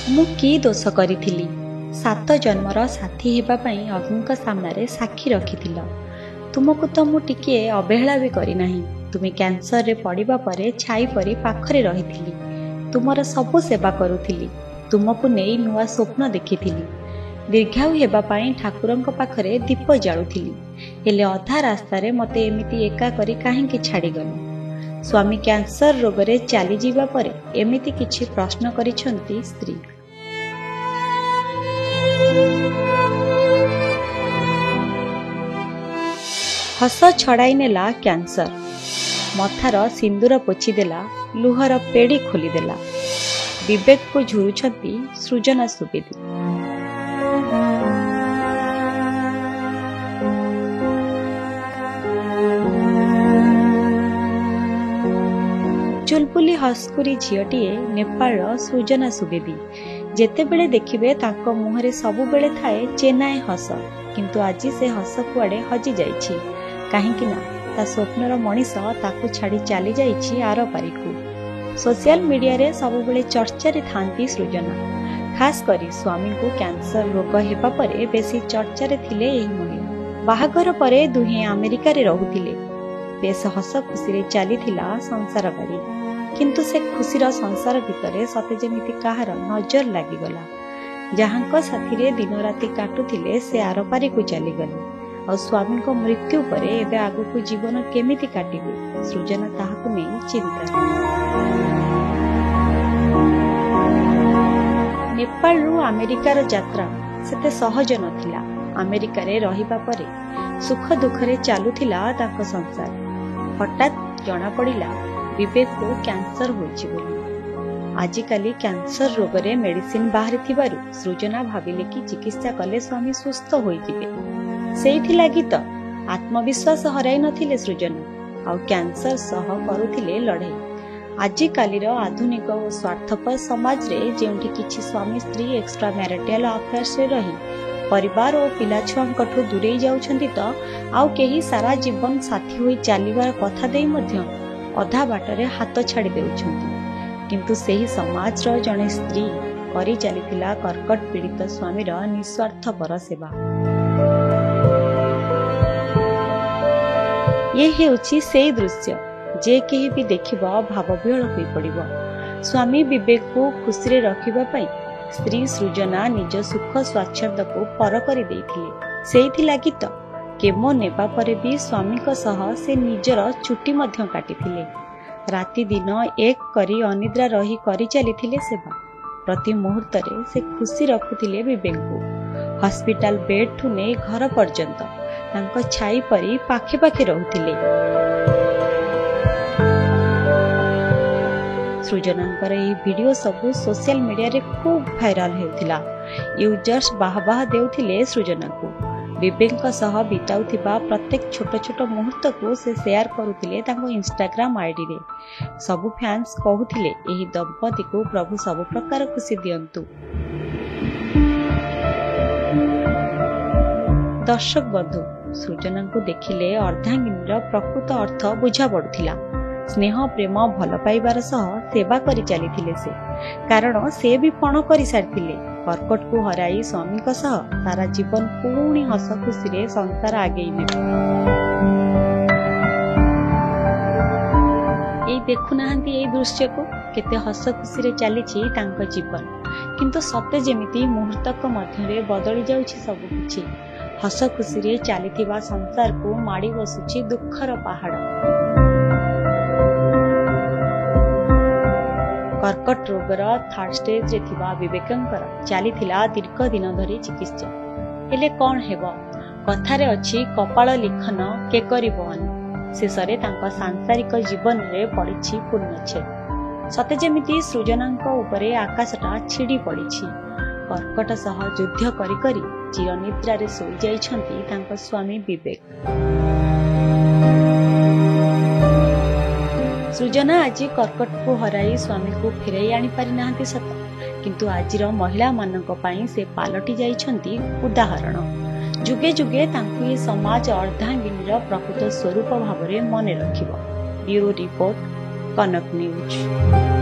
मु की दोष करी 7 जन्मर साथी हेबा पई अग्नि सामने साक्षी रखी तुमको तो मु टिके अवहेला भी करी नहीं। तुम कैंसर रे पड़िबा परे छाई परी पाखरे रही तुमर सबु सेवा करुथिली। तुमको नहीं नुआ स्वप्न देखिथिली। दीर्घायु हेबा पई ठाकुरंक पाखरे दीप जाळुथिली। हेले अधा रास्ता रे मते एमिति एका करी काहेकि छाड़ी गलो। स्वामी कैंसर रोग रे चली जीवा परे एमिति किछि प्रश्न करिसंती स्त्री। हस छड़ाई नेला कैंसर। मथार सिंदूर पोछीदेला। लुहर पेड़ी खोलीदेला। विवेक को झुरुछंती सृजना सुवेदी। चुलबुली हस्कुरी झीटीए नेपाल सृजना सुवेदी। जेतेबेले देखिबे ताको मुहरे सबुबेले थाए चेन्नाई हस, किंतु आज से हस कुआडे हजि जाइछि। काहेकि ना ता स्वप्नर मनीष ताकू छाड़ी चली जाइछि आर पारिकू। सोशल मीडिया रे सबुबेले चर्चा रे थांती सृजना। खास करी स्वामी को कैंसर रोग हेबा परे बेसी चर्चा रे थिले एही महिला। बाहागर परे दुहे अमेरिका रे रहुथिले। बेस हस खुशी रे चलीथिला संसार गाड़ी, किंतु से खुशीर संसार भितरे सते जेमिति काहार नजर लागिगला। जहांक साथी रे दिन राति काटुथिले से आर पारिकू चली गले। और स्वामी को मृत्यु पर एबे आगु को जीवन केमिति काटिबे सृजना ताहाकु नै चिंता। नेपाल रु अमेरिकार यात्रा सेते सहज नथिला। अमेरिका रे रहिबा परे सुख दुख रे चालुथिला ताको संसार। हठात जना पड़िला विवेक को कैंसर होइछि बोली। आजिकाली कैंसर रोग रे मेडिसिन बाहरी थिबारु सृजना भाबिले कि चिकित्सा कले स्वामी सुस्थ होई जिवे। सेठी लागी तो आत्मविश्वास हराई नथिले सृजना आउ कैंसर सह करुथिले लड़ाई। आजिकालीर आधुनिक और स्वार्थपर समाज रे जेउठी किछि स्वामी स्त्री एक्स्ट्रा मैरिटल अफेयर्स रे रही परिवार और पिला छुआंकठु दूरेई जाउछंती तो आउ केही सारा जीवन साथी होई चालिबार कथा देई मध्य अधा बाटरे हाथ छाड़ी देउछंती। किंतु सेही समाज रो जने स्त्री करी चलीथिला कर्कट पीड़ित स्वामीर निस्वार्थपर सेवा। ये हेउछि सेई दृश्य जे केही भी देखिबो भावविहल होई पड़िबो। स्वामी विवेक को खुशी रे रखिबा पई स्त्री सृजना निज सुख स्वाच्छंद को पर करि देइथिले। सेइथि लागि तो केमो नेबा परे भी स्वामी को सह से निजर छुट्टी मध्य काटिथिले। राति दिन एक करी अनिद्रा रही करि चलीथिले सेवा। प्रति मुहूर्त रे से खुशी रखुथिले विवेक को। हॉस्पिटल बेड ठु नै घर पर्यंत तांको छाई परी पाखे पाखे रहुथिले। सृजनांकर एही वीडियो सबु सोशल मीडिया रे खूब वायरल हेउथिला। यूजर्स बाह देउथिले सृजना को। विवेक सह बिताउथिबा प्रत्येक छोट छोट मुहूर्त को से शेयर करुथिले तांको इंस्टाग्राम आईडी रे। सबु फैंस कहूथिले एही दंपति को प्रभु सब प्रकार खुशी दियंतु। दर्शक बंधु सृजना को देखिले अर्धांगिनीर प्रकृत अर्थ बुझा पड़ुथिला। स्नेह प्रेम भल पाइबार सह सेवा करि चलीथिले से, कारण से भी पण करि सारथिले। कर्कट को हराई स्वामी को सह सारा जीवन पुणी हस खुशी रे संसार आगे नेबे। एई देखु नाहंती एई दृश्य को केते हस खुशी रे चलीछि तांको जीवन, किंतु सते जेमिति मुहूर्तक मध्य रे बदली जाउछि सब किछि। हस खुशी रे चलीथिबा संसार को माड़ी बसुछि दुखर पहाड़। कर्कट रोगर 3rd स्टेज रे थिबा विवेकंकर चलीथिला दीर्घ दिन धरी चिकित्सा। हेले कोन हेबो कथारे अछि कपाळ लिखन के करिबोन। शेषरे तांका सांसारिक जीवन रे पड़िछि पूर्णच्छेद। सते जेमिति सृजनांक उपरे आकाशटा छिड़ी पड़िछि। कर्कट सह युद्ध करी करी चिरनिद्रा रे सोई जाइछंती तांका स्वामी विवेक। सृजना आज कर्कट को हराई स्वामी को फेराई आनी पारि नाहंती सत, किंतु आजिर महिला मानक पई से पालटी जाइछंती उदाहरण। जुगे जुगे तांकु ये समाज अर्धांगिनीर प्रकृत स्वरूप भाव में मन रखिबो। ब्यूरो रिपोर्ट, कनक न्यूज।